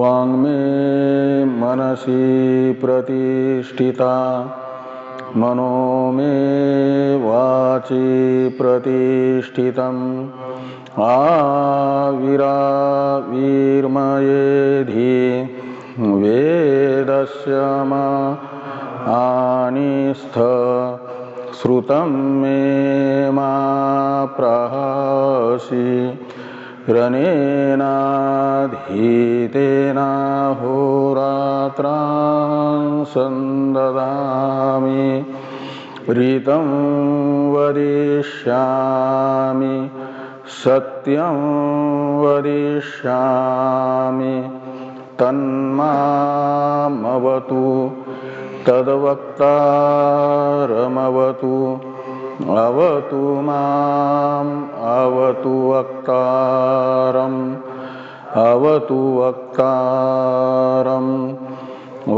वाङ्मे मनसि प्रतिष्ठिता मनो मे वाचि प्रतिष्ठितम् आविराविर्मयेधि वेदस्य मानिस्थ श्रुतं मे मा प्रहसि रनेनाधीतेन होरात्रां संददामि ऋतं वदिष्यामि सत्यं वदिष्यामि तन्मामवतु तद्वक्तारमवतु अवतु माम् अवतु वक्तारम् अवतु वक्तारम्। ॐ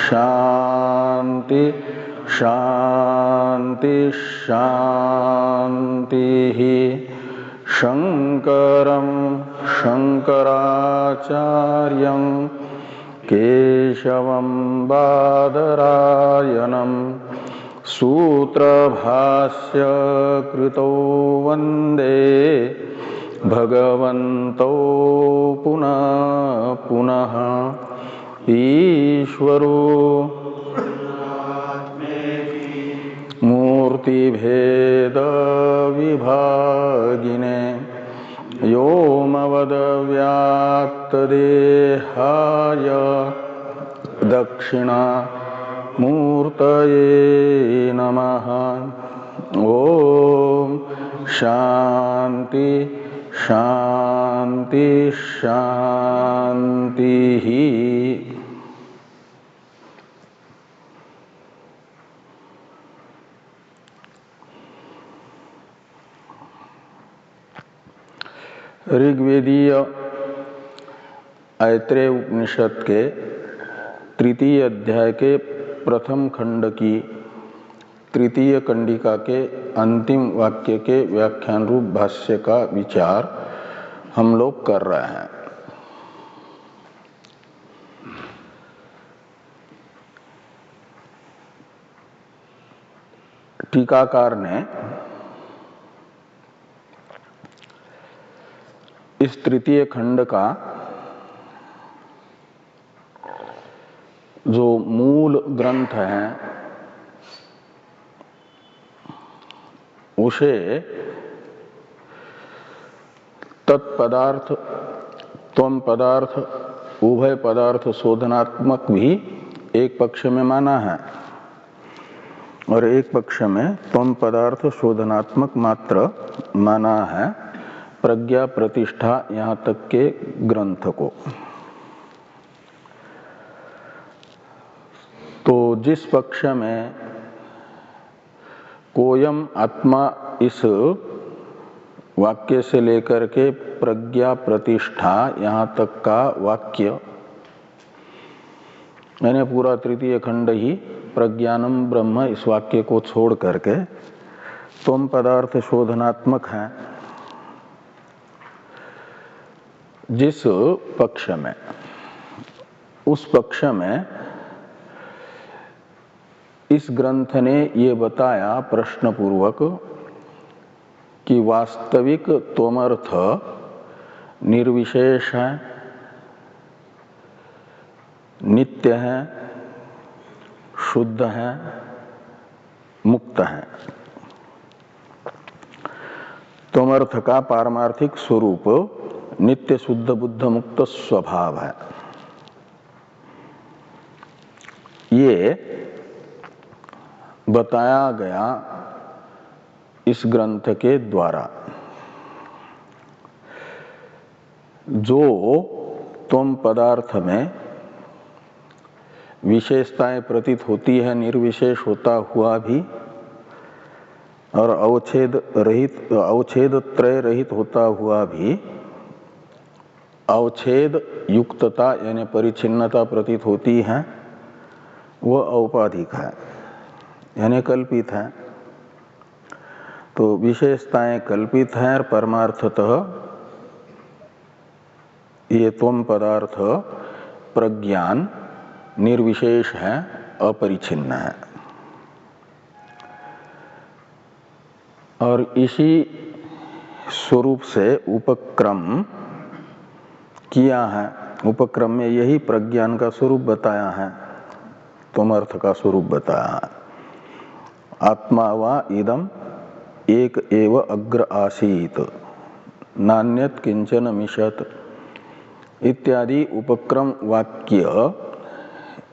शान्ति शान्ति शान्तिः। शङ्करं शङ्कराचार्यं केशवं बादरायणं सूत्रभाष्य कृतो वन्दे भगवन्तौ पुनः पुनः। ईश्वरो मूर्तिभेद विभागिने व्योमवद्व्याप्तदेहाय दक्षिणामूर्तये नमः। ॐ शान्ति शान्ति शान्तिः। ऋग्वेदीय ऐत्रेय उपनिषद के तृतीय अध्याय के प्रथम खंड की तृतीय कंडिका के अंतिम वाक्य के व्याख्यान रूप भाष्य का विचार हम लोग कर रहे हैं। टीकाकार ने इस तृतीय खंड का जो मूल ग्रंथ है उसे तत्पदार्थ त्वम पदार्थ उभय पदार्थ शोधनात्मक भी एक पक्ष में माना है और एक पक्ष में त्वम पदार्थ शोधनात्मक मात्र माना है प्रज्ञा प्रतिष्ठा यहाँ तक के ग्रंथ को। तो जिस पक्ष में कोयम आत्मा इस वाक्य से लेकर के प्रज्ञा प्रतिष्ठा यहाँ तक का वाक्य मैंने पूरा तृतीय खंड ही प्रज्ञानम ब्रह्म इस वाक्य को छोड़ करके त्वम पदार्थ शोधनात्मक है। जिस पक्ष में उस पक्ष में इस ग्रंथ ने ये बताया प्रश्न पूर्वक कि वास्तविक त्वमर्थ निर्विशेष है, नित्य है, शुद्ध है, मुक्त है। त्वमर्थ का पारमार्थिक स्वरूप नित्य शुद्ध बुद्ध मुक्त स्वभाव है। ये बताया गया इस ग्रंथ के द्वारा। जो त्वम पदार्थ में विशेषताएं प्रतीत होती है निर्विशेष होता हुआ भी और अवच्छेद त्रय रहित होता हुआ भी अवच्छेद युक्तता यानी परिच्छिन्नता प्रतीत होती है, वह औपाधिक है यानी कल्पित है। तो विशेषताएं कल्पित हैं और परमार्थतः ये त्वम पदार्थ प्रज्ञान निर्विशेष है, अपरिच्छिन्न है। और इसी स्वरूप से उपक्रम किया है। उपक्रम में यही प्रज्ञान का स्वरूप बताया है, त्वम अर्थ का स्वरूप बताया है। आत्मा वा इदम एक एव अग्र आसीत नान्यत किंचन मिशत इत्यादि उपक्रम वाक्य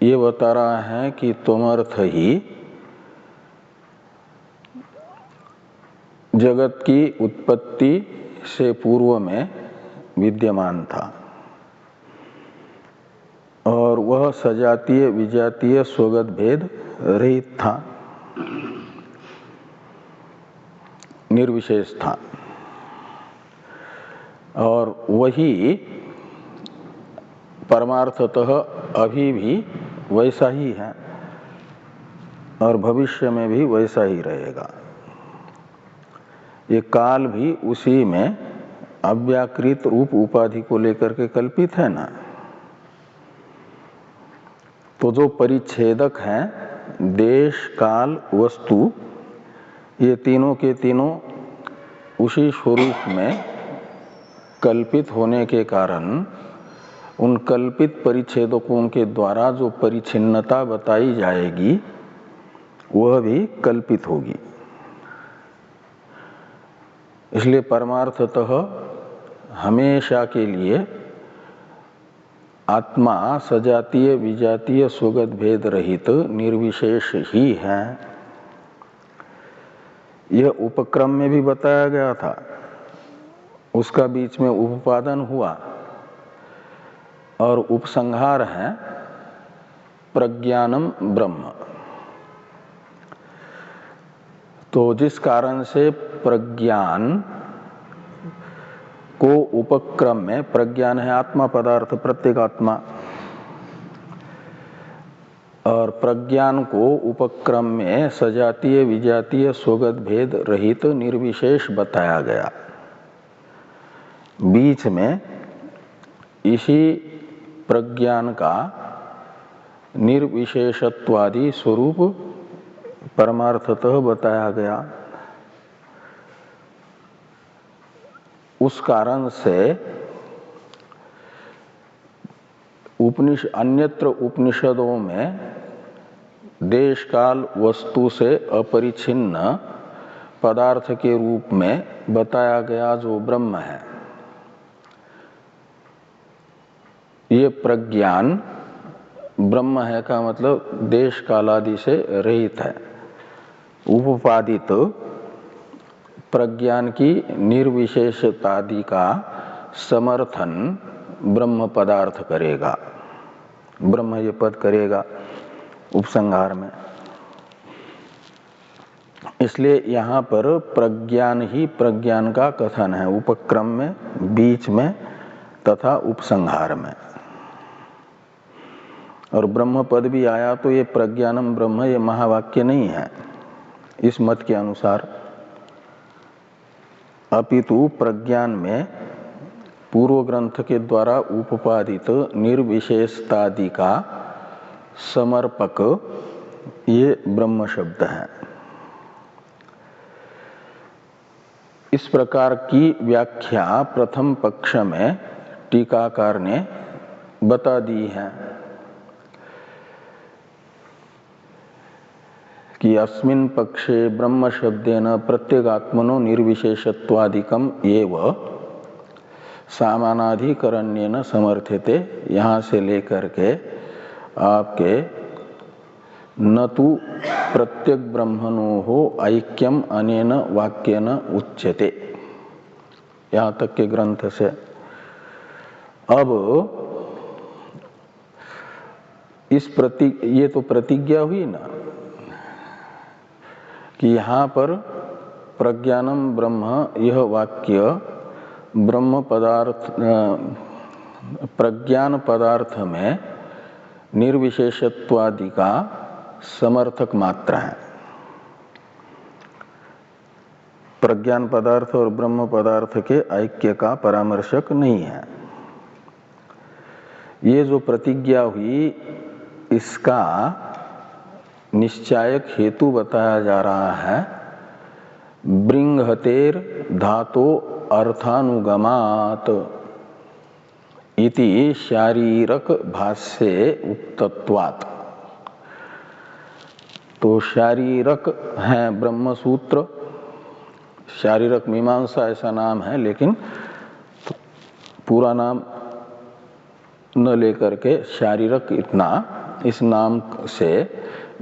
ये बता रहा है कि त्वमर्थ ही जगत की उत्पत्ति से पूर्व में विद्यमान था और वह सजातीय विजातीय स्वगत भेद रहित था, निर्विशेष था। और वही परमार्थतः अभी भी वैसा ही है और भविष्य में भी वैसा ही रहेगा। ये काल भी उसी में अव्याकृत रूप उपाधि को लेकर के कल्पित है ना। तो जो परिच्छेदक हैं देश काल वस्तु, ये तीनों के तीनों उसी स्वरूप में कल्पित होने के कारण उन कल्पित परिच्छेदकों के द्वारा जो परिच्छिन्नता बताई जाएगी वह भी कल्पित होगी। इसलिए परमार्थतः हमेशा के लिए आत्मा सजातीय विजातीय स्वगत भेद रहित निर्विशेष ही है। यह उपक्रम में भी बताया गया था, उसका बीच में उपादान हुआ और उपसंहार है प्रज्ञानम ब्रह्म। तो जिस कारण से प्रज्ञान को उपक्रम में, प्रज्ञान है आत्मा पदार्थ प्रत्येगात्मा, और प्रज्ञान को उपक्रम में सजातीय विजातीय स्वगत भेद रहित निर्विशेष बताया गया। बीच में इसी प्रज्ञान का निर्विशेषत्वादि स्वरूप परमार्थतः बताया गया। उस कारण से अन्यत्र उपनिषदों में देश काल वस्तु से अपरिच्छिन्न पदार्थ के रूप में बताया गया जो ब्रह्म है, ये प्रज्ञान ब्रह्म है का मतलब देश कालादि से रहित है। उपादित प्रज्ञान की निर्विशेषतादि का समर्थन ब्रह्म पदार्थ करेगा, ब्रह्म ये पद करेगा उपसंहार में। इसलिए यहाँ पर प्रज्ञान ही प्रज्ञान का कथन है, उपक्रम में, बीच में तथा उपसंहार में। और ब्रह्म पद भी आया तो ये प्रज्ञानम ब्रह्म ये महावाक्य नहीं है इस मत के अनुसार, अपितु प्रज्ञान में पूर्व ग्रंथ के द्वारा उपादित निर्विशेषतादि का समर्पक ये ब्रह्म शब्द है। इस प्रकार की व्याख्या प्रथम पक्ष में टीकाकार ने बता दी है कि अस्मिन् पक्षे ब्रह्म शब्देन प्रत्यगात्मनो निर्विशेषत्वादिकम एव सामानाधिकरण्येन समर्थ्यते। यहाँ से लेकर के आपके न तु प्रत्यक ब्रह्मणोः ऐक्यम अनेन वाक्येन उच्यते, यहाँ तक के ग्रंथ से। अब इस ये तो प्रतिज्ञा हुई ना कि यहाँ पर प्रज्ञानम ब्रह्म यह वाक्य ब्रह्म पदार्थ प्रज्ञान पदार्थ में निर्विशेषत्वादि का समर्थक मात्र है। प्रज्ञान पदार्थ और ब्रह्म पदार्थ के ऐक्य का परामर्शक नहीं है। ये जो प्रतिज्ञा हुई इसका निश्चायक हेतु बताया जा रहा है बृंहतेर धातो अर्थानुगमात इति शारीरक भाष्ये उक्तत्वात्। तो शारीरक है ब्रह्मसूत्र, शारीरक मीमांसा ऐसा नाम है, लेकिन पूरा नाम न लेकर के शारीरक इतना इस नाम से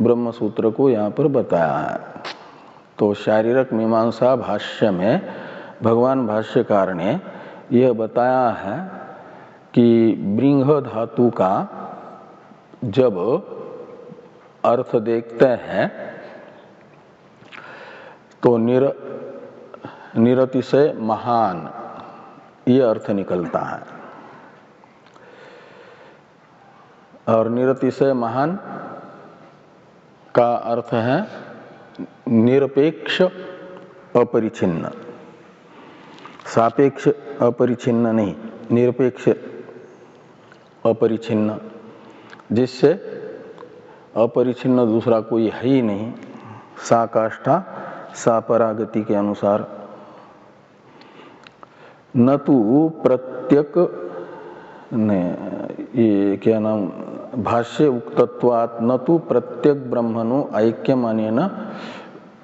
ब्रह्मसूत्र को यहाँ पर बताया है। तो शारीरक मीमांसा भाष्य में भगवान भाष्यकार ने यह बताया है कि बृंह धातु का जब अर्थ देखते हैं तो निरतिशय महान ये अर्थ निकलता है, और निरतिशय महान का अर्थ है निरपेक्ष अपरिछिन्न, सापेक्ष अपरिछिन्न नहीं, निरपेक्ष अपरिछिन्न, जिससे अपरिछिन्न दूसरा कोई है ही नहीं, सा काष्ठा सा परागति के अनुसार। न तो प्रत्यक ने ये क्या नाम भाष्य उक्तत्वात् न तो प्रत्यक ब्रह्मणो ऐक्यम अनेन,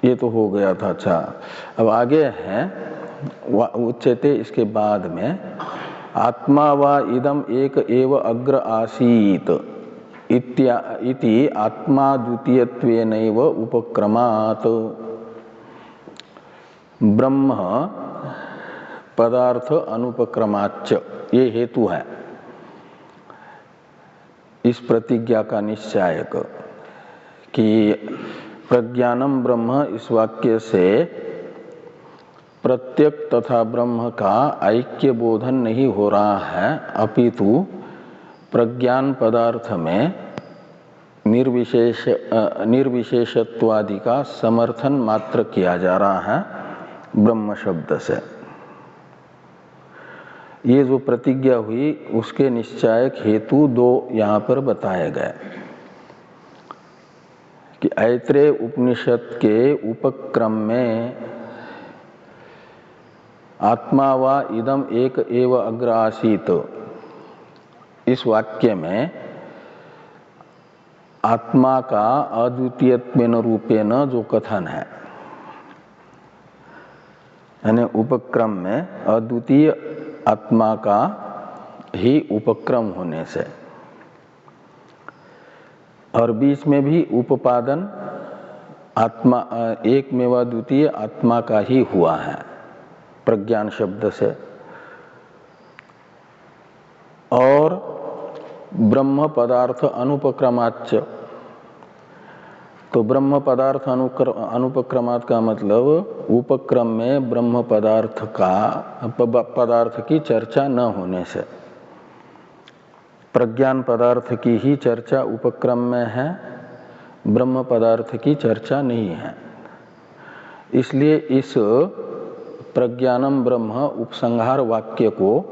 ये तो हो गया था। अच्छा, अब आगे है उच्यते, इसके बाद में आत्मा वा इदम एक एव अग्र आसीत इति आत्मा द्वितीयत्वेनैव उपक्रमात्। ब्रह्म पदार्थ अनुपक्रमाच्च, ये हेतु है इस प्रतिज्ञा का निश्चायक कि प्रज्ञानम ब्रह्म इस वाक्य से प्रत्यक तथा ब्रह्म का ऐक्य बोधन नहीं हो रहा है, अपितु प्रज्ञान पदार्थ में निर्विशेषत्वादि का समर्थन मात्र किया जा रहा है ब्रह्म शब्द से। ये जो प्रतिज्ञा हुई उसके निश्चायक हेतु दो यहाँ पर बताए गए कि ऐत्रेय उपनिषद के उपक्रम में आत्मा वा इदम एक एव अग्र आसीत, इस वाक्य में आत्मा का अद्वितीयत्वेन रूपेण जो कथन है, यानी उपक्रम में अद्वितीय आत्मा का ही उपक्रम होने से, और बीच में भी उपादान आत्मा एक मेवा द्वितीय आत्मा का ही हुआ है प्रज्ञान शब्द से, और ब्रह्म पदार्थ अनुपक्रमाच्च। तो ब्रह्म पदार्थ अनुपक्रमात् का मतलब उपक्रम में ब्रह्म पदार्थ की चर्चा न होने से, प्रज्ञान पदार्थ की ही चर्चा उपक्रम में है, ब्रह्म पदार्थ की चर्चा नहीं है। इसलिए इस प्रज्ञानम ब्रह्म उपसंहार वाक्य को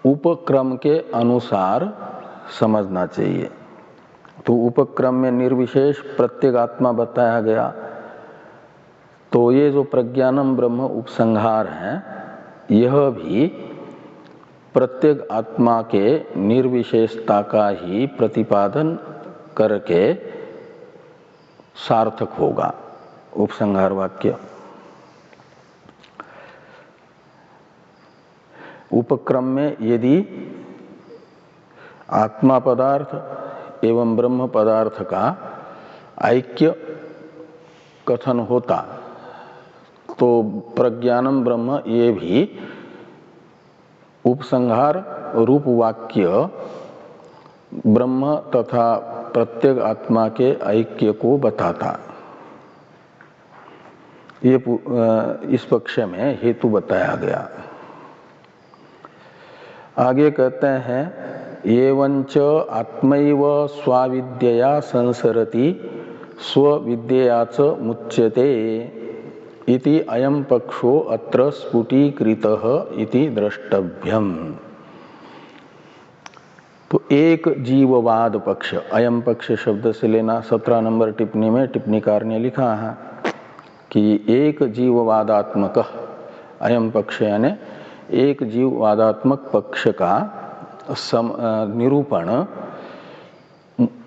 उपक्रम के अनुसार समझना चाहिए। तो उपक्रम में निर्विशेष प्रत्येगात्मा बताया गया, तो ये जो प्रज्ञानम ब्रह्म उपसंहार है यह भी प्रत्येक आत्मा के निर्विशेषता का ही प्रतिपादन करके सार्थक होगा उपसंहार वाक्य। उपक्रम में यदि आत्मा पदार्थ एवं ब्रह्म पदार्थ का ऐक्य कथन होता तो प्रज्ञानम ब्रह्म ये भी उपसंहार रूप वाक्य ब्रह्म तथा प्रत्येक आत्मा के ऐक्य को बताता। ये इस पक्ष में हेतु बताया गया। आगे कहते हैं एवंच आत्मैव स्वाविद्यया संसरति स्वविद्यया च मुच्यते इति अयं पक्षो अत्र स्फुटीकृतः इति द्रष्टव्यम्। तो एक जीववाद पक्ष, अयम पक्ष शब्द से लेना 17 नंबर टिप्पणी में टिप्पणीकार ने लिखा है कि एक जीववादात्मक अयम पक्ष यानी एक जीववादात्मक पक्ष का निरूपण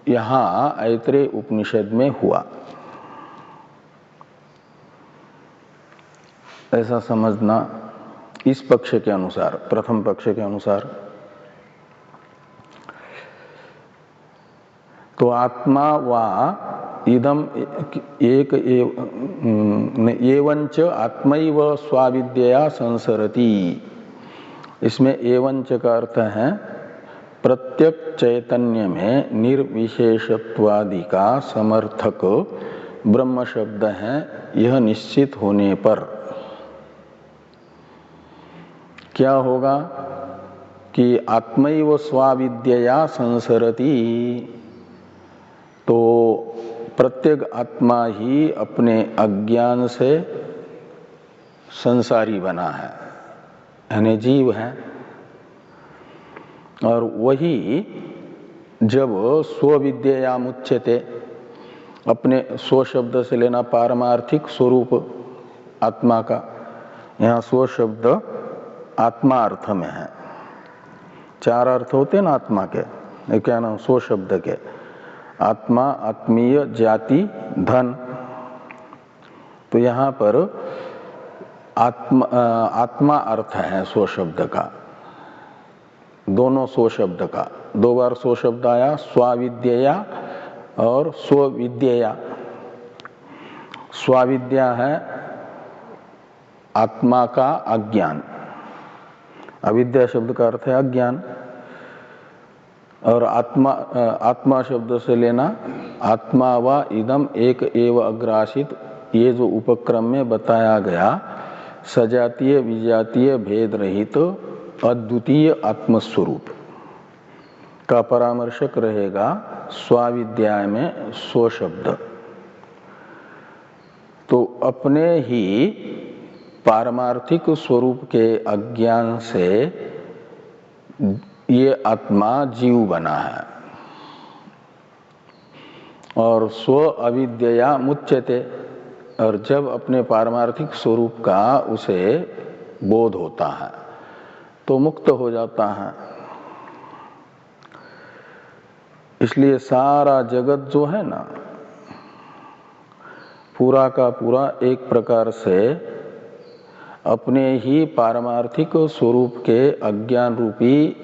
यहाँ ऐत्रेय उपनिषद में हुआ, ऐसा समझना इस पक्ष के अनुसार, प्रथम पक्ष के अनुसार। तो आत्मा वा इदम एक एवंच आत्मैव स्वाविद्यया संसरति, इसमें एवंच का अर्थ है प्रत्यक चैतन्य में निर्विशेषत्वादि का समर्थक ब्रह्म शब्द है, यह निश्चित होने पर क्या होगा कि आत्मैव स्वाविद्यया संसरति, तो प्रत्येक आत्मा ही अपने अज्ञान से संसारी बना है, यानी जीव है। और वही जब स्वविद्यया मुच्यते, अपने स्व शब्द से लेना पारमार्थिक स्वरूप आत्मा का, यहाँ स्व शब्द आत्मा अर्थ में है। 4 अर्थ होते हैं ना आत्मा के, क्या नाम स्व शब्द के, आत्मा, आत्मीय, जाति, धन। तो यहाँ पर आत्मा अर्थ है स्व शब्द का, दोनों स्व शब्द का। 2 बार स्व शब्द आया, स्वाविद्यया और स्वविद्यया। स्वाविद्या है आत्मा का अज्ञान, अविद्या शब्द का अर्थ है अज्ञान। और आत्मा शब्द से लेना आत्मा वा इदम एक एव अग्रासित, ये जो उपक्रम में बताया गया सजातीय विजातीय भेद रहित अद्वितीय आत्मस्वरूप का परामर्शक रहेगा स्वाविद्याय में स्व शब्द। तो अपने ही पारमार्थिक स्वरूप के अज्ञान से ये आत्मा जीव बना है, और स्व अविद्यया मुच्यते, और जब अपने पारमार्थिक स्वरूप का उसे बोध होता है तो मुक्त हो जाता है। इसलिए सारा जगत जो है ना, पूरा का पूरा एक प्रकार से अपने ही पारमार्थिक स्वरूप के अज्ञान रूपी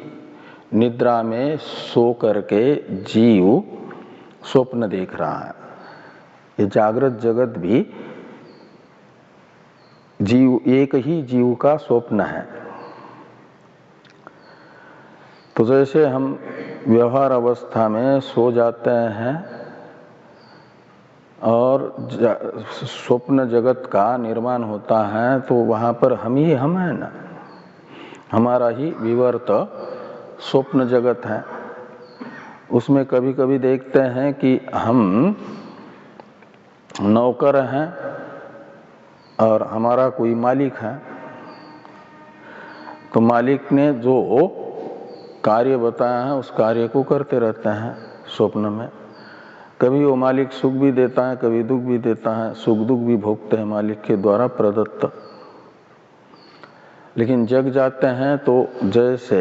निद्रा में सो करके जीव स्वप्न देख रहा है। ये जागृत जगत भी जीव, एक ही जीव का स्वप्न है। तो जैसे हम व्यवहार अवस्था में सो जाते हैं और स्वप्न जगत का निर्माण होता है, तो वहाँ पर हम ही हम है ना, हमारा ही विवर्त स्वप्न जगत है। उसमें कभी कभी देखते हैं कि हम नौकर हैं और हमारा कोई मालिक है, तो मालिक ने जो कार्य बताया है उस कार्य को करते रहते हैं स्वप्न में। कभी वो मालिक सुख भी देता है, कभी दुख भी देता है, सुख दुख भी भोगते हैं मालिक के द्वारा प्रदत्त। लेकिन जग जाते हैं तो जैसे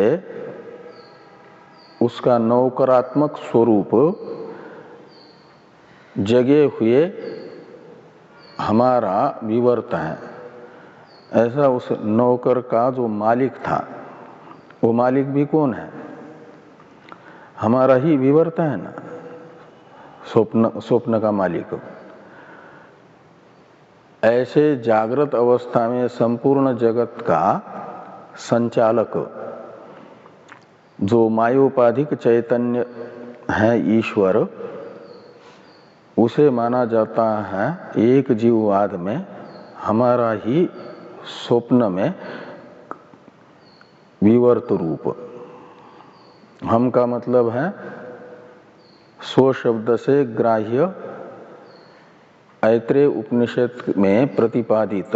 उसका नौकरात्मक स्वरूप जगे हुए हमारा विवर्त है, ऐसा उस नौकर का जो मालिक था, वो मालिक भी कौन है? हमारा ही विवर्त है ना, स्वप्न का मालिक। ऐसे जागृत अवस्था में संपूर्ण जगत का संचालक जो मायोपाधिक चैतन्य है ईश्वर, उसे माना जाता है एक जीववाद में हमारा ही स्वप्न में विवर्त रूप। हम का मतलब है स्व शब्द से ग्राह्य ऐत्रेय उपनिषद में प्रतिपादित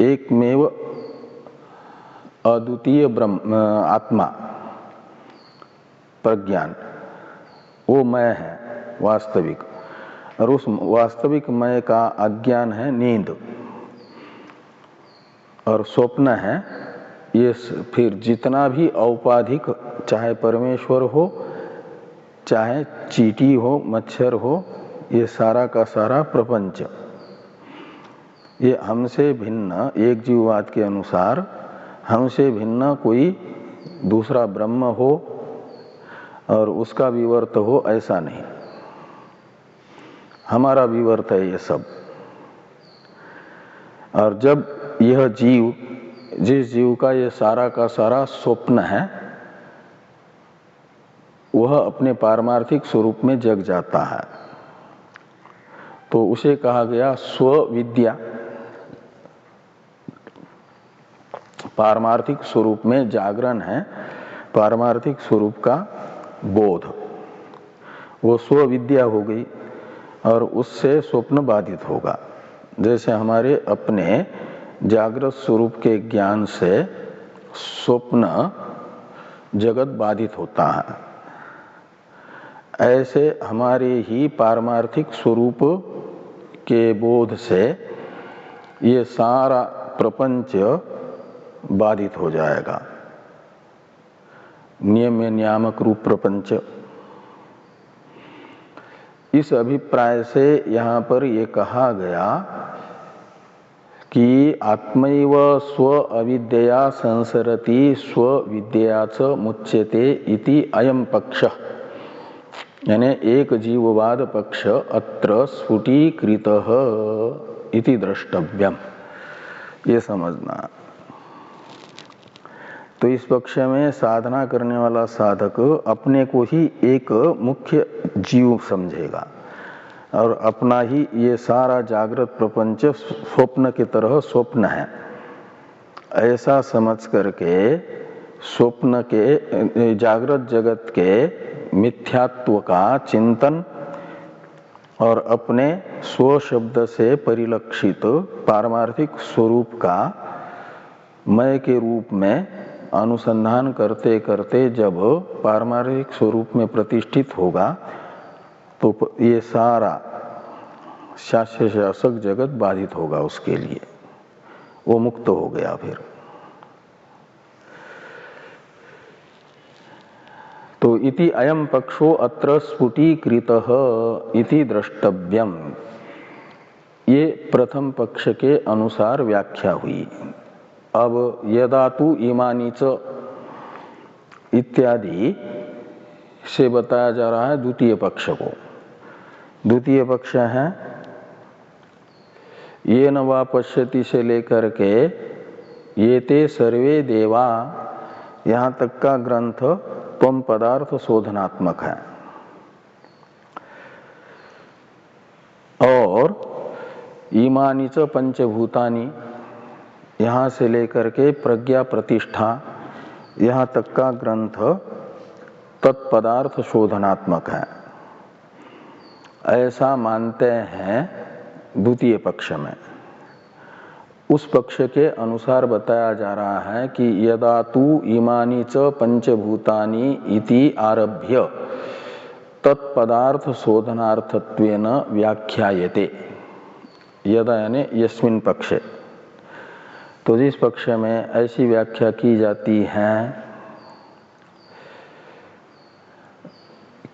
एकमेव अद्वितीय ब्रह्म आत्मा, प्रज्ञान, वो मैं है वास्तविक, और उस वास्तविक मैं का अज्ञान है नींद, और स्वप्न है ये फिर जितना भी औपाधिक, चाहे परमेश्वर हो, चाहे चींटी हो, मच्छर हो, ये सारा का सारा प्रपंच, ये हमसे भिन्न, एक जीववाद के अनुसार हमसे भिन्न कोई दूसरा ब्रह्म हो और उसका विवर्त हो, ऐसा नहीं, हमारा विवर्त है ये सब। और जब यह जीव, जिस जीव का ये सारा का सारा स्वप्न है, वह अपने पारमार्थिक स्वरूप में जग जाता है, तो उसे कहा गया स्वविद्या। पारमार्थिक स्वरूप में जागरण है, पारमार्थिक स्वरूप का बोध, वो स्वविद्या हो गई, और उससे स्वप्न बाधित होगा। जैसे हमारे अपने जागृत स्वरूप के ज्ञान से स्वप्न जगत बाधित होता है, ऐसे हमारे ही पारमार्थिक स्वरूप के बोध से ये सारा प्रपंच बाधित हो जाएगा, नियम नियामक रूप प्रपंच। इस अभिप्राय से यहाँ पर ये कहा गया कि आत्मैव स्व अविद्यया संसरति स्व विद्यया च मुच्यते इति अयम पक्ष, यानी एक जीववाद पक्ष अत्र स्फुटीकृतः इति द्रष्टव्यम, ये समझना। तो इस पक्ष में साधना करने वाला साधक अपने को ही एक मुख्य जीव समझेगा और अपना ही ये सारा जागृत प्रपंच स्वप्न की तरह स्वप्न है, ऐसा समझ करके स्वप्न के, जागृत जगत के मिथ्यात्व का चिंतन और अपने स्व शब्द से परिलक्षित पारमार्थिक स्वरूप का मय के रूप में अनुसंधान करते करते जब पारमार्थिक स्वरूप में प्रतिष्ठित होगा, तो ये सारा शास्त्र शासक जगत बाधित होगा उसके लिए, वो मुक्त हो गया। फिर तो इति अयम पक्षो अत्र स्फुटीकृतः इति द्रष्टव्यम, ये प्रथम पक्ष के अनुसार व्याख्या हुई। अब यदा तु इमानी च इत्यादि से बताया जा रहा है द्वितीय पक्ष को। द्वितीय पक्ष है ये न वा पश्यति से लेकर के ये ते सर्वे देवा, यहाँ तक का ग्रंथ त्वम पदार्थ शोधनात्मक है, और इमानी च पंचभूतानि, यहाँ से लेकर के प्रज्ञा प्रतिष्ठा, यहाँ तक का ग्रंथ तत्पदार्थ शोधनात्मक है, ऐसा मानते हैं द्वितीय पक्ष में। उस पक्ष के अनुसार बताया जा रहा है कि यदा तु इमानी च पंचभूतानि इति आरभ्य तत्पदार्थ शोधनार्थत्वेन व्याख्यायते, यदा यानी यस्मिन् पक्षे। तो जिस पक्ष में ऐसी व्याख्या की जाती है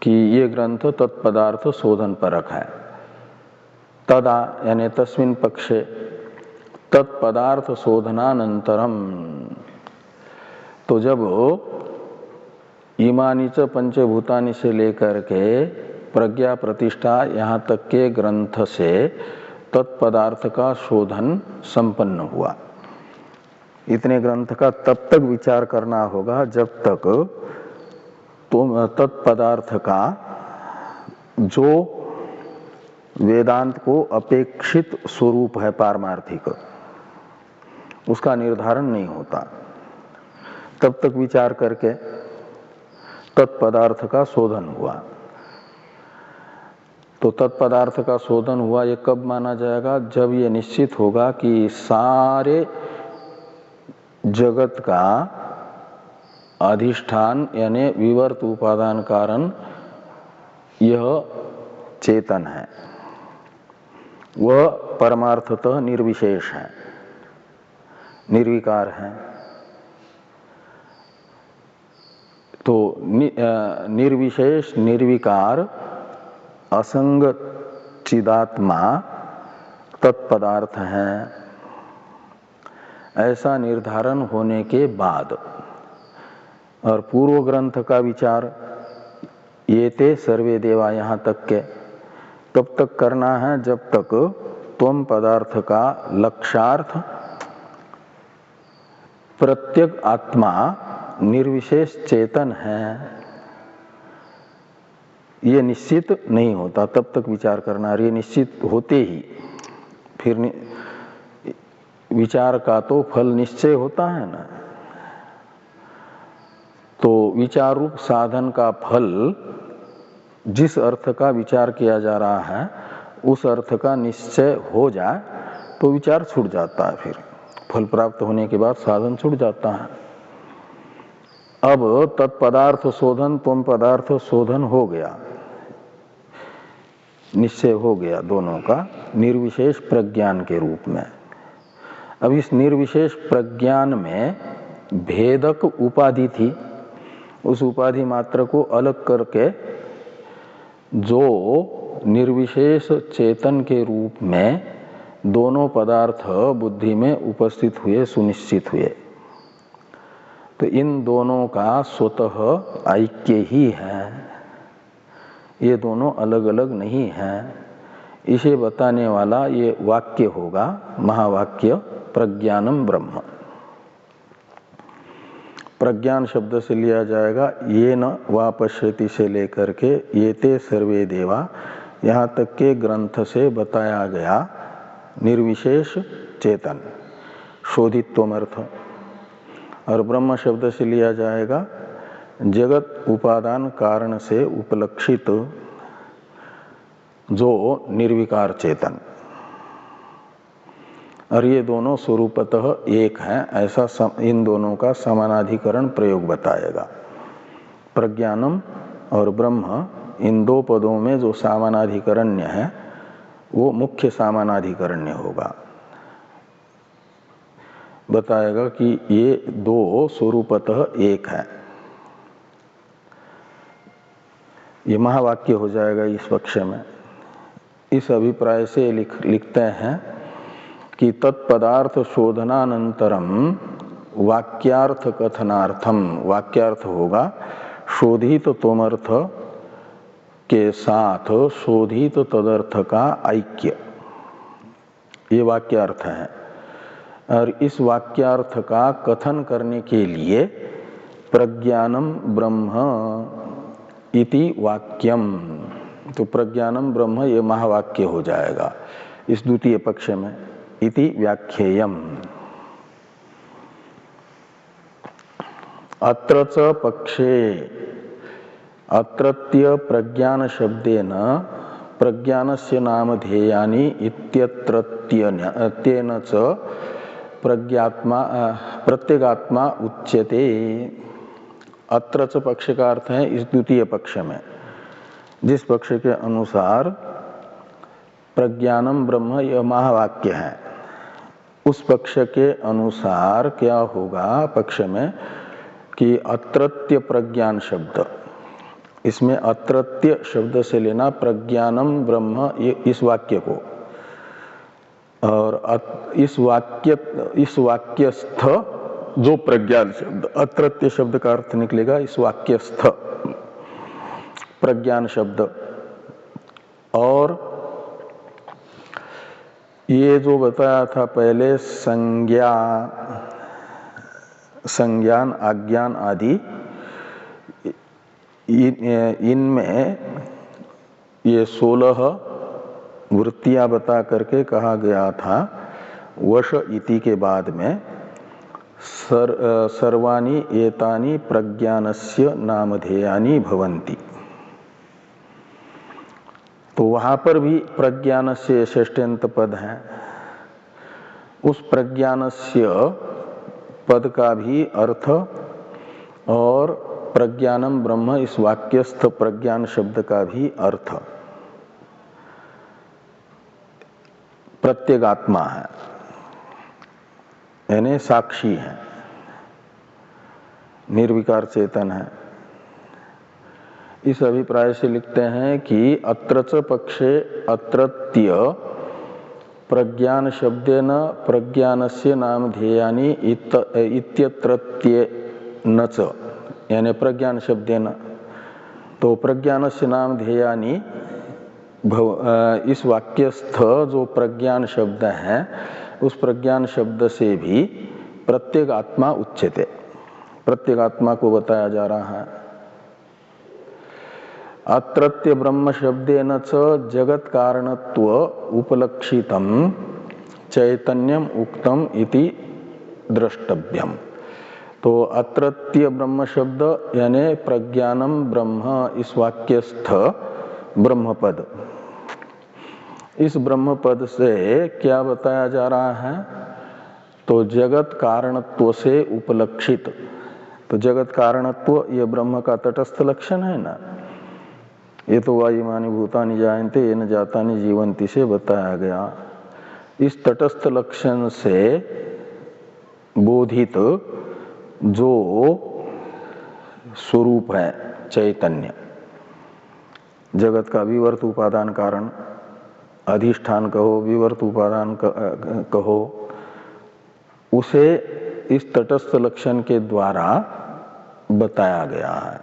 कि ये ग्रंथ तत्पदार्थ शोधन परक है, तदा यानी तस्मिन् पक्षे तत्पदार्थ शोधनानंतरम, तो जब इमानी च पंचभूतानि से लेकर के प्रज्ञा प्रतिष्ठा यहाँ तक के ग्रंथ से तत्पदार्थ का शोधन संपन्न हुआ, इतने ग्रंथ का तब तक विचार करना होगा जब तक तो तत्पदार्थ का जो वेदांत को अपेक्षित स्वरूप है पारमार्थिक, उसका निर्धारण नहीं होता, तब तक विचार करके तत्पदार्थ का शोधन हुआ। तो तत्पदार्थ का शोधन हुआ ये कब माना जाएगा? जब ये निश्चित होगा कि सारे जगत का अधिष्ठान यानी विवर्त उपादान कारण यह चेतन है, वह परमार्थतः निर्विशेष है, निर्विकार है। तो निर्विशेष निर्विकार असंग चिदात्मा तत्पदार्थ है। ऐसा निर्धारण होने के बाद और पूर्व ग्रंथ का विचार ये ते सर्वे देवा यहाँ तक के तब तक करना है जब तक त्वम पदार्थ का लक्ष्यार्थ प्रत्येक आत्मा निर्विशेष चेतन है ये निश्चित नहीं होता, तब तक विचार करना। ये निश्चित होते ही फिर विचार का तो फल निश्चय होता है ना। तो विचार रूप साधन का फल जिस अर्थ का विचार किया जा रहा है उस अर्थ का निश्चय हो जाए तो विचार छूट जाता है। फिर फल प्राप्त होने के बाद साधन छूट जाता है। अब तत्पदार्थ शोधन त्वम पदार्थ शोधन हो गया, निश्चय हो गया दोनों का निर्विशेष प्रज्ञान के रूप में। अब इस निर्विशेष प्रज्ञान में भेदक उपाधि थी, उस उपाधि मात्र को अलग करके जो निर्विशेष चेतन के रूप में दोनों पदार्थ बुद्धि में उपस्थित हुए, सुनिश्चित हुए, तो इन दोनों का स्वतः ऐक्य ही है, ये दोनों अलग अलग नहीं हैं। इसे बताने वाला ये वाक्य होगा महावाक्य प्रज्ञानम ब्रह्म। प्रज्ञान शब्द से लिया जाएगा ये न वापश्यति से लेकर के ये ते सर्वे देवा यहाँ तक के ग्रंथ से बताया गया निर्विशेष चेतन शोधित्वमर्थ। और ब्रह्म शब्द से लिया जाएगा जगत उपादान कारण से उपलक्षित जो निर्विकार चेतन। और ये दोनों स्वरूपतः एक हैं, ऐसा इन दोनों का समानाधिकरण प्रयोग बताएगा। प्रज्ञानम और ब्रह्म इन दो पदों में जो समानाधिकरण्य है वो मुख्य समानाधिकरण्य होगा। बताएगा कि ये दो स्वरूपतः एक है। ये महावाक्य हो जाएगा इस पक्ष में। इस अभिप्राय से लिखते हैं कि तत्पदार्थ शोधनानंतरम वाक्यार्थ कथनार्थम, वाक्यार्थ होगा शोधित तोमर्थ के साथ शोधित तदर्थ का ऐक्य, ये वाक्यार्थ है। और इस वाक्यार्थ का कथन करने के लिए प्रज्ञानम ब्रह्म इति वाक्यम, तो प्रज्ञानम ब्रह्म ये महावाक्य हो जाएगा इस द्वितीय पक्ष में। इति व्याख्येयम। अत्र च पक्षे अत्रत्य प्रज्ञान शब्देन प्रज्ञानस्य नामधेयानि इत्यत्रत्येन च प्रज्ञात्मा प्रत्यगात्मा उच्यते। अत्र च पक्ष का अर्थ है इस द्वितीय पक्ष में, जिस पक्ष के अनुसार प्रज्ञानम ब्रह्म यह महावाक्य है, उस पक्ष के अनुसार क्या होगा पक्ष में कि अत्रत्य प्रज्ञान शब्द, इसमें अत्रत्य शब्द से लेना प्रज्ञानम ब्रह्म इस वाक्य को, और इस वाक्यस्थ जो प्रज्ञान शब्द, अत्रत्य शब्द का अर्थ निकलेगा इस वाक्यस्थ प्रज्ञान शब्द। और ये जो बताया था पहले संज्ञा, संज्ञान, आज्ञान आदि, इनमें ये 16 वृत्तियां बता करके कहा गया था वश इति के बाद में सर्वाणि एतानि प्रज्ञानस्य नामधेयानि भवन्ति। तो वहां पर भी प्रज्ञानस्य षष्ठ्यंत पद है, उस प्रज्ञानस्य पद का भी अर्थ और प्रज्ञानम ब्रह्म इस वाक्यस्थ प्रज्ञान शब्द का भी अर्थ प्रत्येगात्मा है, यानी साक्षी है, निर्विकार चेतन है। इस अभिप्राय से लिखते हैं कि अत्रच पक्षे अत्रत्य प्रज्ञान शब्देन प्रज्ञानस्य नामधेयानि इत्यत्रत्येन च, यानी प्रज्ञान शब्देन, तो प्रज्ञानस्य नामधेयानि इस वाक्यस्थ जो प्रज्ञान शब्द है उस प्रज्ञान शब्द से भी प्रत्येक आत्मा उच्यते, प्रत्येक आत्मा को बताया जा रहा है। अत्रत्य ब्रह्म शब्देन च जगत कारणत्व उपलक्षितम चैतन्यम उक्तम इति द्रष्टव्यम। तो अत्रत्य ब्रह्म शब्द यानी प्रज्ञानम ब्रह्म इस वाक्यस्थ ब्रह्मपद, इस ब्रह्मपद से क्या बताया जा रहा है? तो जगत कारणत्व से उपलक्षित। तो जगत कारणत्व ये ब्रह्म का तटस्थ लक्षण है ना, ये तो वायुमानि भूतानि जायन्ते येन जातानि जीवन्ति से बताया गया। इस तटस्थ लक्षण से बोधित जो स्वरूप है चैतन्य, जगत का विवर्त उपादान कारण, अधिष्ठान कहो विवर्त उपादान कहो, उसे इस तटस्थ लक्षण के द्वारा बताया गया है।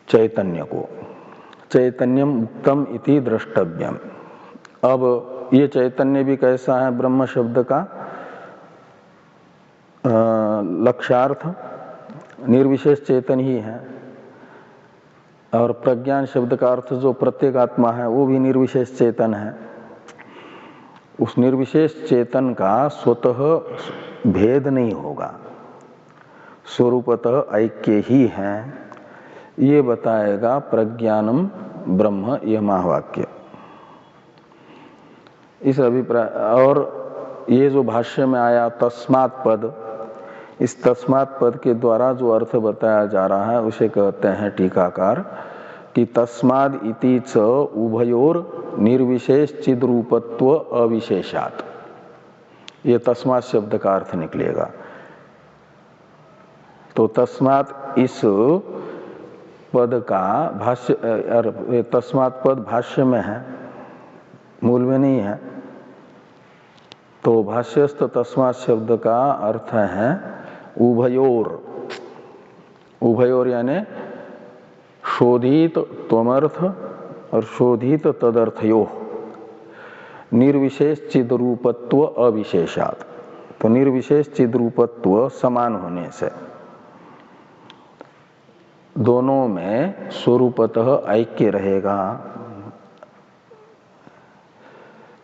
चैतन्य को चैतन्यम उक्तम इति द्रष्टव्यम। अब ये चैतन्य भी कैसा है? ब्रह्म शब्द का लक्ष्यार्थ निर्विशेष चेतन ही है, और प्रज्ञान शब्द का अर्थ जो प्रत्येक आत्मा है वो भी निर्विशेष चेतन है। उस निर्विशेष चेतन का स्वतः भेद नहीं होगा, स्वरूपतः ऐक्य ही है, ये बताएगा प्रज्ञानम ब्रह्म यह महावाक्य। इस अभिप्राय, और ये जो भाष्य में आया तस्मात् पद, इस तस्मात् पद के द्वारा जो अर्थ बताया जा रहा है उसे कहते हैं टीकाकार कि तस्माद् इति च उभयोर निर्विशेष चिद्रूपत्व अविशेषात्। ये तस्मात् शब्द का अर्थ निकलेगा। तो तस्मात् इस पद का भाष्य, तस्मात् पद भाष्य में है, मूल में नहीं है। तो भाष्यस्थ तस्मात् शब्द का अर्थ है उभयोर। उभयोर यानी शोधित त्वमर्थ और शोधित तदर्थयो, निर्विशेष चिद्रूपत्व अविशेषात्। तो निर्विशेष चिद्रूपत्व समान होने से दोनों में स्वरूपतः ऐक्य रहेगा।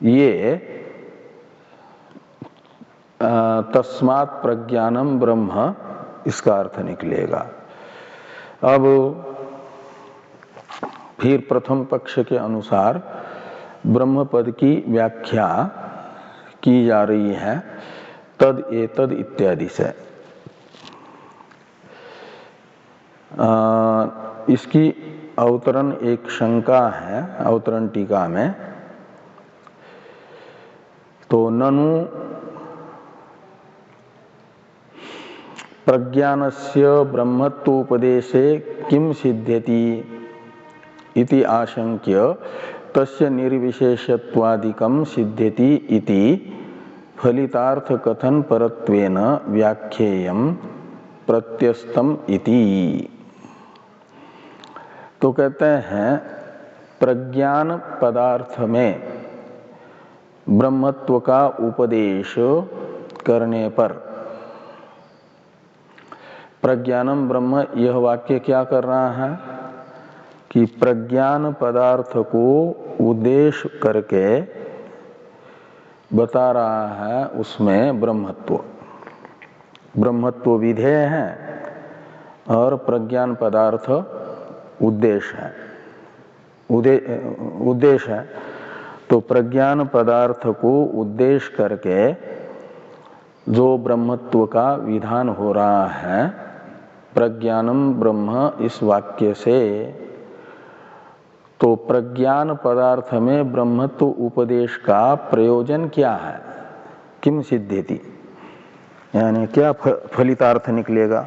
ये तस्मात् प्रज्ञानम ब्रह्म इसका अर्थ निकलेगा। अब फिर प्रथम पक्ष के अनुसार ब्रह्म पद की व्याख्या की जा रही है तद एतद इत्यादि से। इसकी अवतरण एक शंका है अवतरण टीका में। तो ननु प्रज्ञानस्य ब्रह्मत्वोपदेशे किम सिद्ध्यति इति आशंक्य तस्य निर्विशेषत्वादिकं सिद्ध्यति इति फलितार्थ कथन परत्वेन व्याख्येयं प्रत्यस्तम इति। तो कहते हैं प्रज्ञान पदार्थ में ब्रह्मत्व का उपदेश करने पर, प्रज्ञानम ब्रह्म यह वाक्य क्या कर रहा है कि प्रज्ञान पदार्थ को उद्देश्य करके बता रहा है उसमें ब्रह्मत्व। ब्रह्मत्व विधेय है और प्रज्ञान पदार्थ उद्देश्य है, उद्देश्य है। तो प्रज्ञान पदार्थ को उद्देश्य करके जो ब्रह्मत्व का विधान हो रहा है प्रज्ञानम ब्रह्म इस वाक्य से, तो प्रज्ञान पदार्थ में ब्रह्मत्व उपदेश का प्रयोजन क्या है, किम सिद्धेति, यानी क्या फलितार्थ निकलेगा।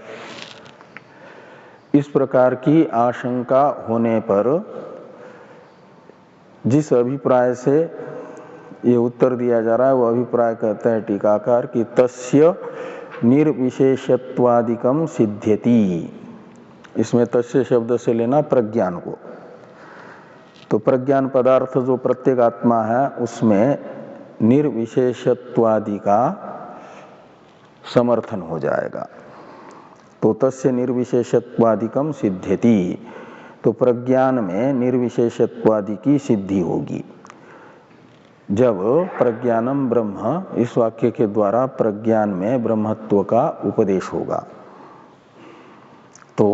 इस प्रकार की आशंका होने पर जिस अभिप्राय से ये उत्तर दिया जा रहा है वो अभिप्राय कहते हैं टीकाकार कि तस्य निर्विशेषत्वादिकम सिद्ध्यति। इसमें तस्य शब्द से लेना प्रज्ञान को, तो प्रज्ञान पदार्थ जो प्रत्येक आत्मा है उसमें निर्विशेषत्वादि का समर्थन हो जाएगा। तो तस्य निर्विशेषत्वादिकम सिद्ध्यति, तो प्रज्ञान में निर्विशेषत्वादि की सिद्धि होगी। जब प्रज्ञानम ब्रह्म इस वाक्य के द्वारा प्रज्ञान में ब्रह्मत्व का उपदेश होगा। तो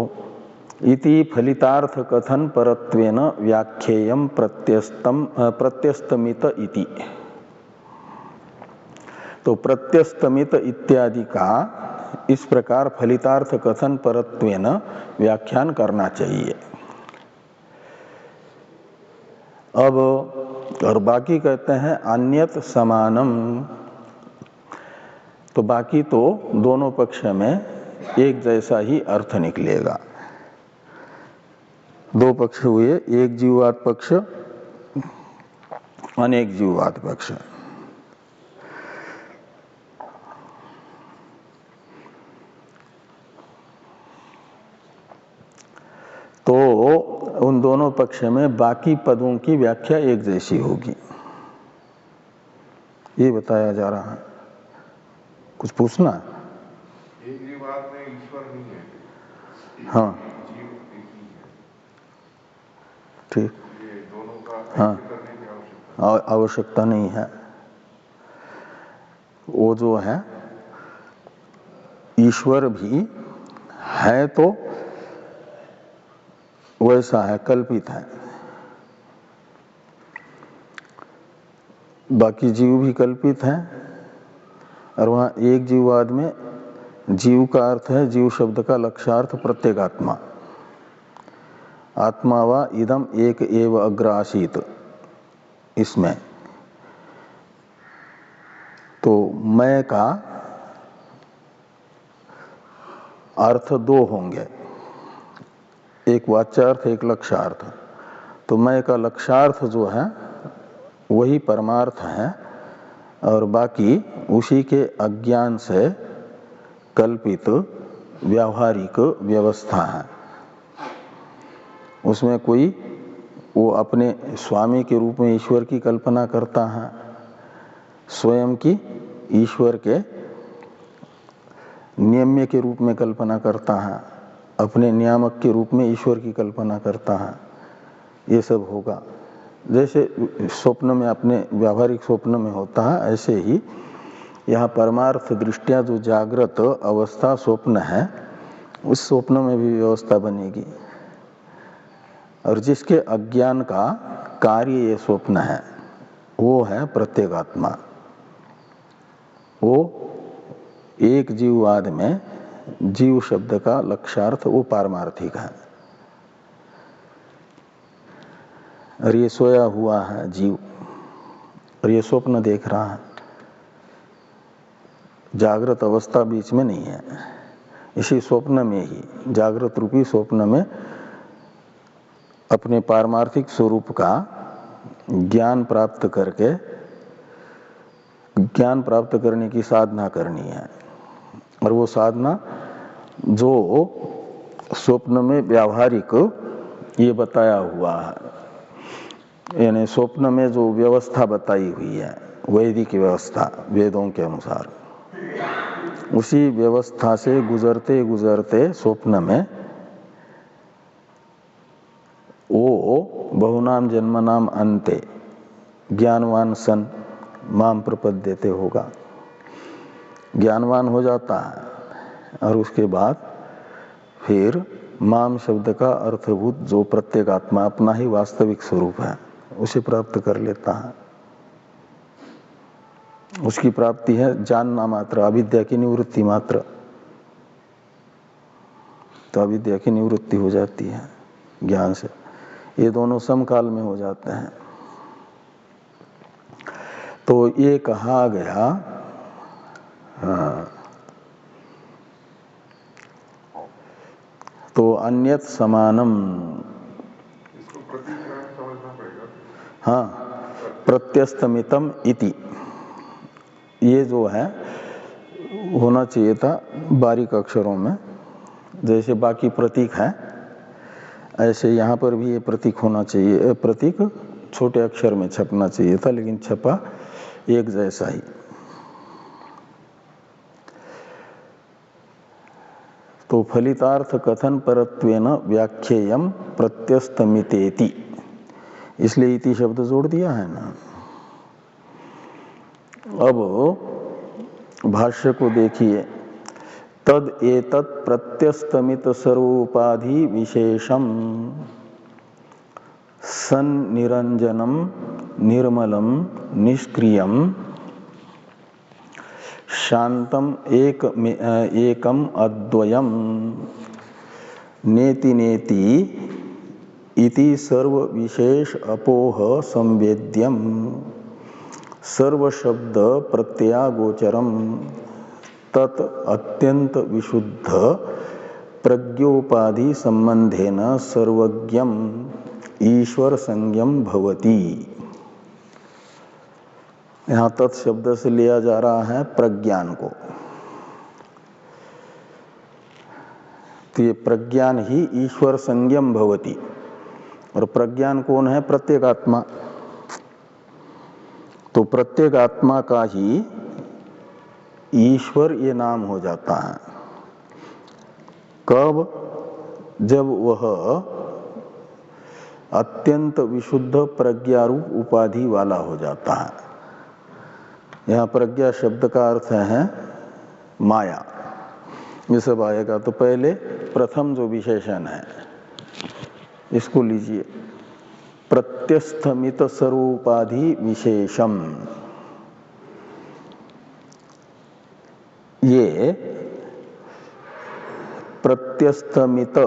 इति फलितार्थ कथन परत्वेन व्याख्येयम प्रत्यस्तमित इति, तो प्रत्यस्तमित इत्यादि का इस प्रकार फलितार्थ कथन परत्वेन व्याख्यान करना चाहिए। अब और बाकी कहते हैं अन्यत समानम, तो बाकी तो दोनों पक्ष में एक जैसा ही अर्थ निकलेगा। दो पक्ष हुए, एक जीववाद पक्ष, अनेक जीववाद पक्ष। तो उन दोनों पक्ष में बाकी पदों की व्याख्या एक जैसी होगी, ये बताया जा रहा है। कुछ पूछना है? एक जीवात्मा में ईश्वर नहीं है। हाँ जीव एक ही है। ठीक, ये दोनों का हाँ करने की आवश्यकता नहीं है। वो जो है ईश्वर भी है तो वैसा है, कल्पित है। बाकी जीव भी कल्पित है, और वहाँ एक जीववाद में जीव का अर्थ है, जीव शब्द का लक्ष्यार्थ प्रत्येगात्मा। आत्मा वा इदम एक एव अग्र आसीत, इसमें तो मैं का अर्थ दो होंगे, एक वाच्यार्थ एक लक्ष्यार्थ। तो मैं का लक्ष्यार्थ जो है वही परमार्थ है, और बाकी उसी के अज्ञान से कल्पित व्यावहारिक व्यवस्था है। उसमें कोई वो अपने स्वामी के रूप में ईश्वर की कल्पना करता है, स्वयं की ईश्वर के नियम्य के रूप में कल्पना करता है, अपने नियामक के रूप में ईश्वर की कल्पना करता है। ये सब होगा जैसे स्वप्न में, अपने व्यावहारिक स्वप्न में होता है, ऐसे ही यहाँ परमार्थ दृष्टिया जो जागृत अवस्था स्वप्न है, उस स्वप्न में भी व्यवस्था बनेगी। और जिसके अज्ञान का कार्य ये स्वप्न है वो है प्रत्येगात्मा। वो एक जीववाद में जीव शब्द का लक्ष्यार्थ वो पारमार्थिक है, और ये सोया हुआ है जीव, और ये स्वप्न देख रहा है। जागृत अवस्था बीच में नहीं है। इसी स्वप्न में ही, जागृत रूपी स्वप्न में अपने पारमार्थिक स्वरूप का ज्ञान प्राप्त करके, ज्ञान प्राप्त करने की साधना करनी है। और वो साधना जो स्वप्न में व्यावहारिक ये बताया हुआ है, यानी स्वप्न में जो व्यवस्था बताई हुई है, वैदिक व्यवस्था वेदों के अनुसार, उसी व्यवस्था से गुजरते गुजरते स्वप्न में वो बहुनाम जन्मनाम अन्ते ज्ञानवान सन माम प्रपद्यते होगा, ज्ञानवान हो जाता है। और उसके बाद फिर माम शब्द का अर्थभूत जो प्रत्येगात्मा अपना ही वास्तविक स्वरूप है उसे प्राप्त कर लेता है। उसकी प्राप्ति है जानना मात्र, अविद्या की निवृत्ति मात्र। तो अविद्या की निवृत्ति हो जाती है ज्ञान से। ये दोनों समकाल में हो जाते हैं। तो ये कहा गया तो अन्यत समानम, इसको प्रतीक नाम समझना पड़ेगा। हाँ, प्रत्यस्तमितम इति, ये जो है होना चाहिए था बारीक अक्षरों में, जैसे बाकी प्रतीक है ऐसे यहाँ पर भी ये प्रतीक होना चाहिए। प्रतीक छोटे अक्षर में छपना चाहिए था, लेकिन छपा एक जैसा ही। तो फलितार्थ कथन परत्वेन व्याख्येयम प्रत्यस्तमितेति, इसलिए इति शब्द जोड़ दिया है ना। अब भाष्य को देखिए, तद एतत् प्रत्यस्तमित सर्वोपाधि विशेषम सन्निरंजनम निर्मलम निष्क्रियम शांतम एकम अद्वयम नेति नेति इति सर्व विशेष अपोह संवेद्यम सर्व शब्द प्रत्ययागोचरम तत् अत्यंत विशुद्ध प्रज्ञोपाधि संबंधेन सर्वज्ञम ईश्वर संज्ञम भवति। यहाँ तत् शब्द से लिया जा रहा है प्रज्ञान को। तो ये प्रज्ञान ही ईश्वर संज्ञम भवति, और प्रज्ञान कौन है? प्रत्येगात्मा। तो प्रत्येगात्मा का ही ईश्वर ये नाम हो जाता है। कब? जब वह अत्यंत विशुद्ध प्रज्ञारूप उपाधि वाला हो जाता है। यहाँ प्रज्ञा शब्द का अर्थ है माया, ये सब आएगा। तो पहले प्रथम जो विशेषण है इसको लीजिए, प्रत्यस्थमित सर्वोपाधि विशेषम। ये प्रत्यस्थमित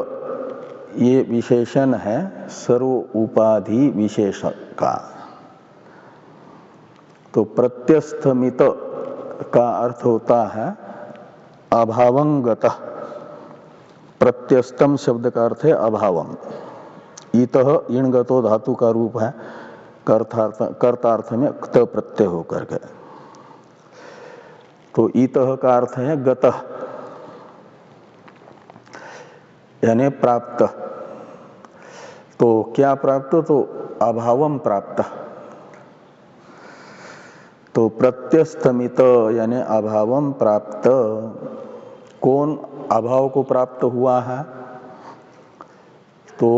ये विशेषण है सर्व उपाधि विशेष का। तो प्रत्यस्थमित का अर्थ होता है अभावंगतः। प्रत्यस्तम शब्द का अर्थ है अभावम। इतः इणगतो धातु का रूप है, कर्तार्थ में क्त प्रत्यय होकर के। तो इतः का अर्थ है गतः, यानी प्राप्त। तो क्या प्राप्त? तो अभावम प्राप्त। तो प्रत्यस्तमित यानी अभावम प्राप्त। कौन अभाव को प्राप्त हुआ है? तो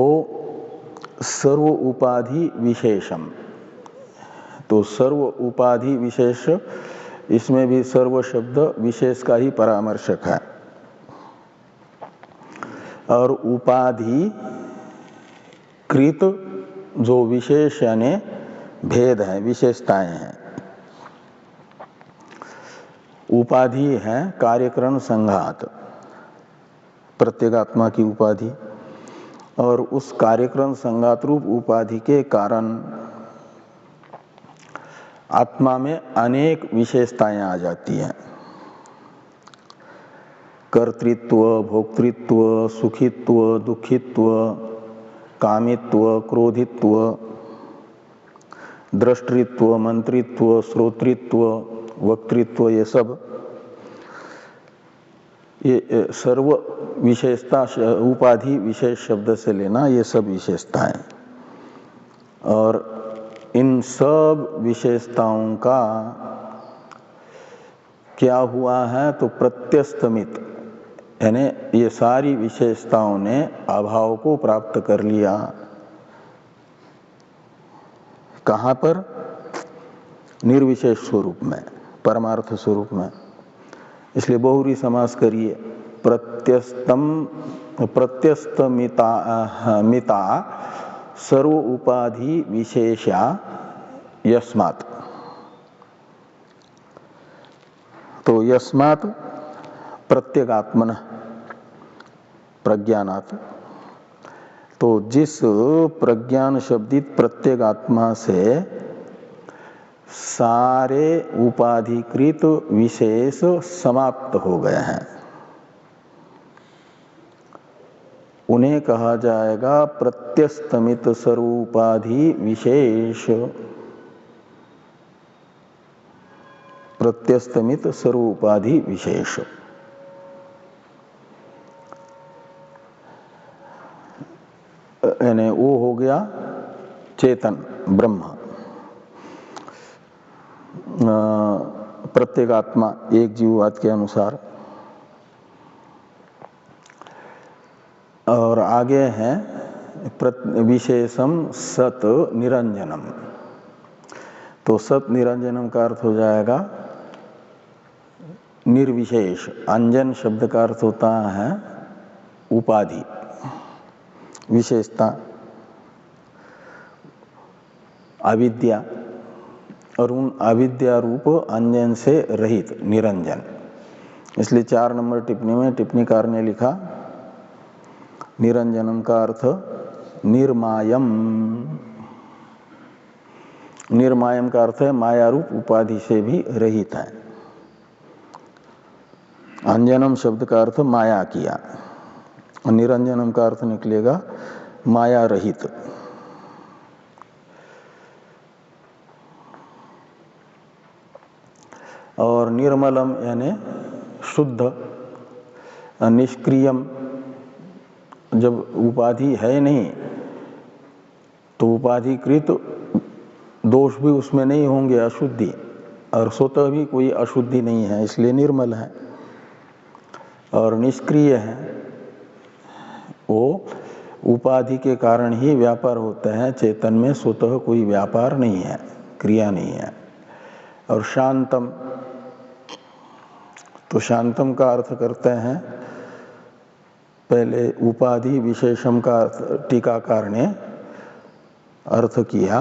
सर्व उपाधि विशेषम। तो सर्व उपाधि विशेष, इसमें भी सर्व शब्द विशेष का ही परामर्शक है। और उपाधि कृत जो विशेष यानी भेद है, विशेषताएं हैं। उपाधि है कार्यकरण संघात, प्रत्येगात्मा की उपाधि। और उस कार्यकरण संघात रूप उपाधि के कारण आत्मा में अनेक विशेषताएं आ जाती हैं। कर्तृत्व, भोक्तृत्व, सुखित्व, दुखित्व, कामित्व, क्रोधित्व, दृष्टृत्व, मंत्रित्व, श्रोतृत्व, वक्तृत्व, ये सब, ये सर्व विशेषता उपाधि विशेष शब्द से लेना, ये सब विशेषताएं। और इन सब विशेषताओं का क्या हुआ है? तो प्रत्यस्तमित, यानी ये सारी विशेषताओं ने अभाव को प्राप्त कर लिया। कहाँ पर? निर्विशेष स्वरूप में, परमार्थ स्वरूप में। इसलिए बहुरी समास करिए, प्रत्यस्तमिता सर्व उपाधि विशेषा यस्मात्। तो यस्मात् प्रत्यगात्मनः प्रज्ञानात्, तो जिस प्रज्ञान शब्दित प्रत्यगात्मा से सारे उपाधिकृत विशेष समाप्त हो गए हैं, उन्हें कहा जाएगा प्रत्यस्तमित सर्वोपाधि विशेष। प्रत्यस्तमित सर्वोपाधि विशेष यानी वो हो गया चेतन ब्रह्म, प्रत्येगात्मा एक जीववाद के अनुसार। और आगे है विशेषम सत निरंजनम। तो सत निरंजनम का अर्थ हो जाएगा निर्विशेष। अंजन शब्द का अर्थ होता है उपाधि, विशेषता, अविद्या, और उन अविद्या रूप अंजन से रहित निरंजन। इसलिए 4 नंबर टिप्पणी में टिप्पणीकार ने लिखा निरंजनम का अर्थ निर्मायम। निर्मायम का अर्थ है माया रूप उपाधि से भी रहित है। अंजनम शब्द का अर्थ माया किया, और निरंजनम का अर्थ निकलेगा माया रहित। और निर्मलम यानी शुद्ध, निष्क्रियम, जब उपाधि है नहीं तो उपाधिकृत दोष भी उसमें नहीं होंगे, अशुद्धि, और स्वतः भी कोई अशुद्धि नहीं है, इसलिए निर्मल है। और निष्क्रिय है, वो उपाधि के कारण ही व्यापार होते हैं, चेतन में स्वतः कोई व्यापार नहीं है, क्रिया नहीं है। और शांतम, तो शांतम का अर्थ करते हैं पहले उपाधि विशेषम का टीकाकार ने अर्थ किया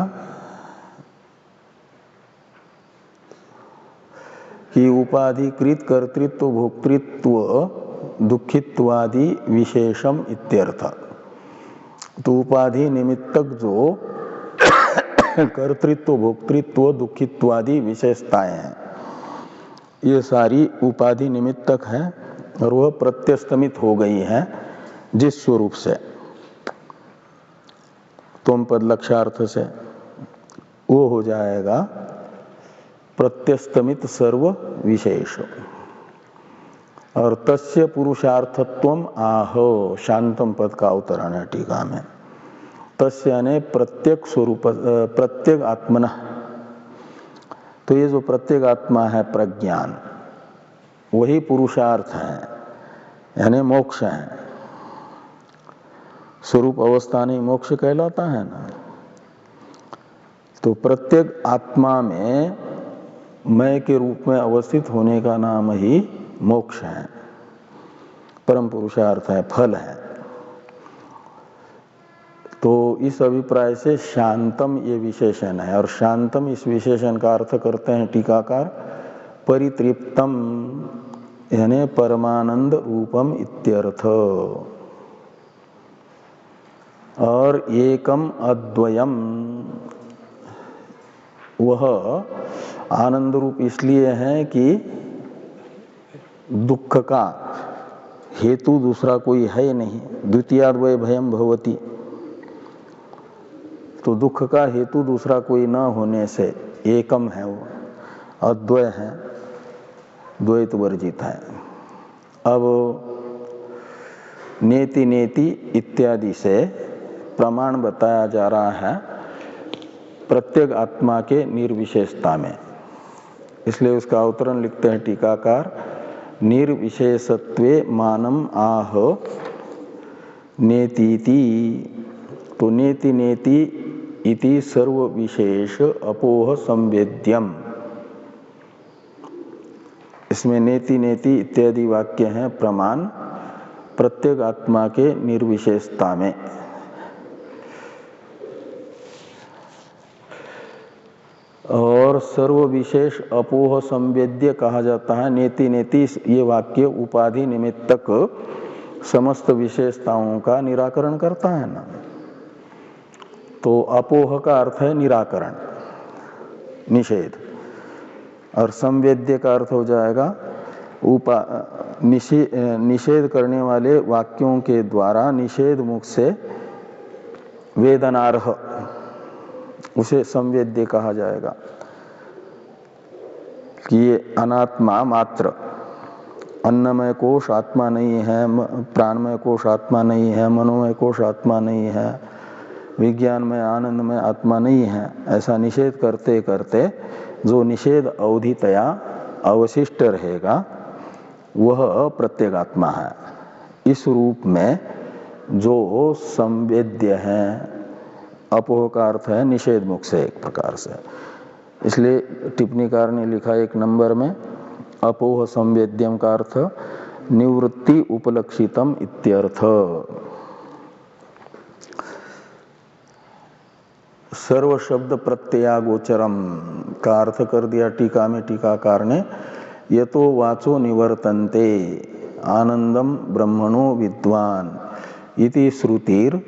कि उपाधिकृत कर्तृत्व भोक्तृत्व दुखित्वादि विशेषम इत्यर्थ। तो उपाधि निमित्तक जो कर्तृत्व भोक्तृत्व दुखित्वादि विशेषताएं हैं, ये सारी उपाधि निमित्तक हैं, और वह प्रत्यस्तमित हो गई है जिस स्वरूप से, तुम पद लक्षार्थ से, वो हो जाएगा प्रत्यस्तमित सर्व विशेष। और तस्य पुरुषार्थत्वम आह, शांतम पद का अवतरण है टीका में। तस्य यानी प्रत्येक स्वरूप, प्रत्येक आत्मन। तो ये जो प्रत्येक आत्मा है प्रज्ञान, वही पुरुषार्थ है, यानी मोक्ष है। स्वरूप अवस्था नहीं मोक्ष कहलाता है ना। तो प्रत्येक आत्मा में मैं के रूप में अवस्थित होने का नाम ही मोक्ष है, परम पुरुषार्थ है, फल है। तो इस अभिप्राय से शांतम ये विशेषण है, और शांतम इस विशेषण का अर्थ करते हैं टीकाकार परितृप्तम, यानी परमानंद रूपम इत्यर्थ। और एकम अद्वयम, वह आनंद रूप इसलिए है कि दुख का हेतु दूसरा कोई है नहीं। द्वितीयाद्वय भयम भवति, तो दुख का हेतु दूसरा कोई न होने से एकम है, वो अद्वय है, द्वैत वर्जित है। अब नेति नेति इत्यादि से प्रमाण बताया जा रहा है प्रत्येक आत्मा के निर्विशेषता में। इसलिए उसका अवतरण लिखते हैं टीकाकार निर्विशेषत्वे मानम आह नेतीति। तो नेति नेति इति सर्व विशेष अपोह संवेद्यम, इसमें नेति नेति इत्यादि वाक्य हैं प्रमाण प्रत्येक आत्मा के निर्विशेषता में। और सर्व विशेष अपोह संवेद्य कहा जाता है। नेति नेति ये वाक्य उपाधि निमित्तक समस्त विशेषताओं का निराकरण करता है ना। तो अपोह का अर्थ है निराकरण, निषेध, और संवेद्य का अर्थ हो जाएगा निषेध करने वाले वाक्यों के द्वारा निषेध मुख से वेदनार्ह, उसे संवेद्य कहा जाएगा। कि ये अनात्मा मात्र, अन्नमय कोश आत्मा नहीं है, प्राणमय कोश आत्मा नहीं है, मनोमय कोश आत्मा नहीं है, विज्ञानमय आनंदमय आत्मा नहीं है, ऐसा निषेध करते करते जो निषेध अवधितया अवशिष्ट रहेगा वह प्रत्येगात्मा है। इस रूप में जो संवेद्य है, अपोह का अर्थ है निषेध मुख से एक प्रकार से। इसलिए टिप्पणीकार ने लिखा एक नंबर में, अपोह संवेद्यम का अर्थ निवृत्ति उपलक्षितम इत्यर्थ। सर्व शब्द प्रत्ययागोचरम का अर्थ कर दिया टीका में टीकाकार ने, यतो वाचो निवर्तन्ते आनंदम ब्रह्मणो विद्वान इति श्रुतिर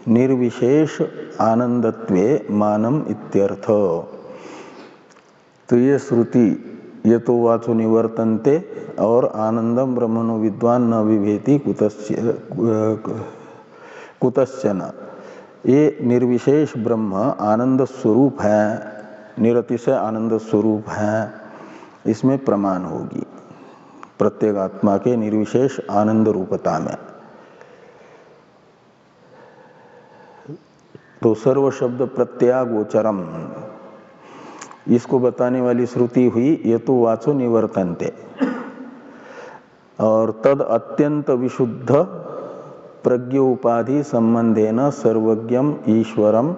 निर्विशेष आनंदत्वे मानम इत्यर्थ। तो ये श्रुति यतो वाचो निवर्तन्ते और आनंदम ब्रह्मणो विद्वान न विभेति कुतश्चन, ये निर्विशेष ब्रह्म आनंद स्वरूप है, निरतिशय आनंद स्वरूप है, इसमें प्रमाण होगी प्रत्येक आत्मा के निर्विशेष आनंद रूपता में। तो सर्व शब्द प्रत्ययागोचरम, इसको बताने वाली श्रुति हुई यतो वाचो निवर्तन्ते, और तद अत्यंत विशुद्ध प्रज्ञोपाधि संबंधेन सर्वज्ञम ईश्वरम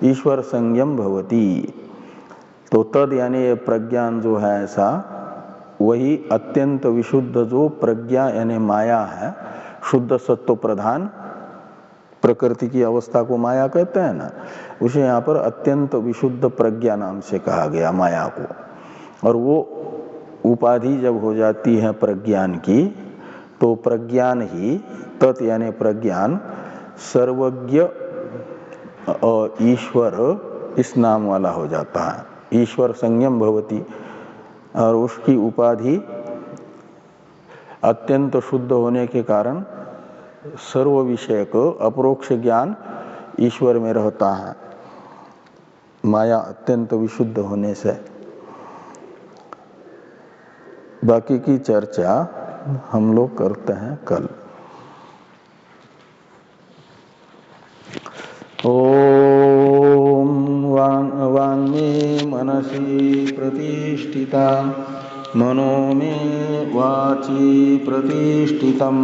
ईश्वर संज्ञम भवति। तो तद यानी ये प्रज्ञान जो है ऐसा, वही अत्यंत विशुद्ध जो प्रज्ञा यानी माया है, शुद्ध सत्व प्रधान प्रकृति की अवस्था को माया कहते हैं ना, उसे यहाँ पर अत्यंत विशुद्ध प्रज्ञा नाम से कहा गया माया को। और वो उपाधि जब हो जाती है प्रज्ञान की, तो प्रज्ञान ही तत् यानी प्रज्ञान सर्वज्ञ और ईश्वर इस नाम वाला हो जाता है, ईश्वर संयम भवति। और उसकी उपाधि अत्यंत शुद्ध होने के कारण सर्व विषय को अपरोक्ष ज्ञान ईश्वर में रहता है, माया अत्यंत विशुद्ध होने से। बाकी की चर्चा हम लोग करते हैं कल। ओम वाङ्मे मनसि प्रतिष्ठिता मनो मे वाचि प्रतिष्ठितम्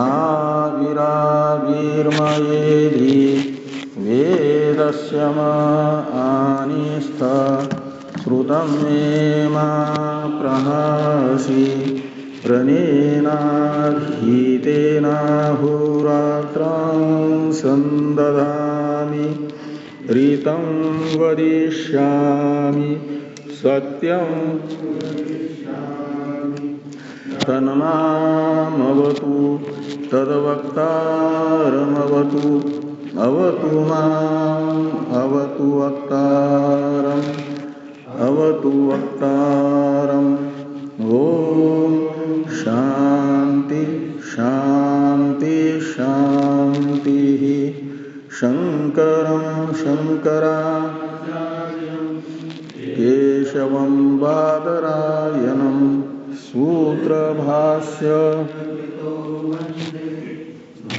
आविराविर्मयेधि वेदस्य मानिस्थ श्रुतं मे मा प्रहासि प्रणेनाधीतेनाहुरात्रां संदधामि ऋतं वदिष्यामि सत्यं तन्मामवतु तद्वक्तारमवतु अवतु माम् अवतु वक्तारम् अवतु वक्तारम्। ओम शांति शांति शांति। शंकरं शंकराचार्यं केशवं बादरायणं सूत्रभाष्य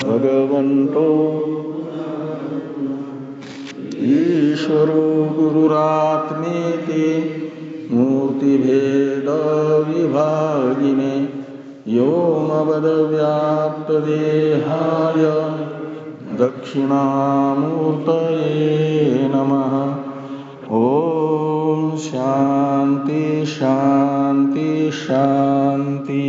भगवन्तो ईश्वरो गुरुरात्मेति मूर्तिभेद विभागिने व्योमवद्व्याप्तदेहाय दक्षिणामूर्तये नमः। ओम शांति शांति शांति।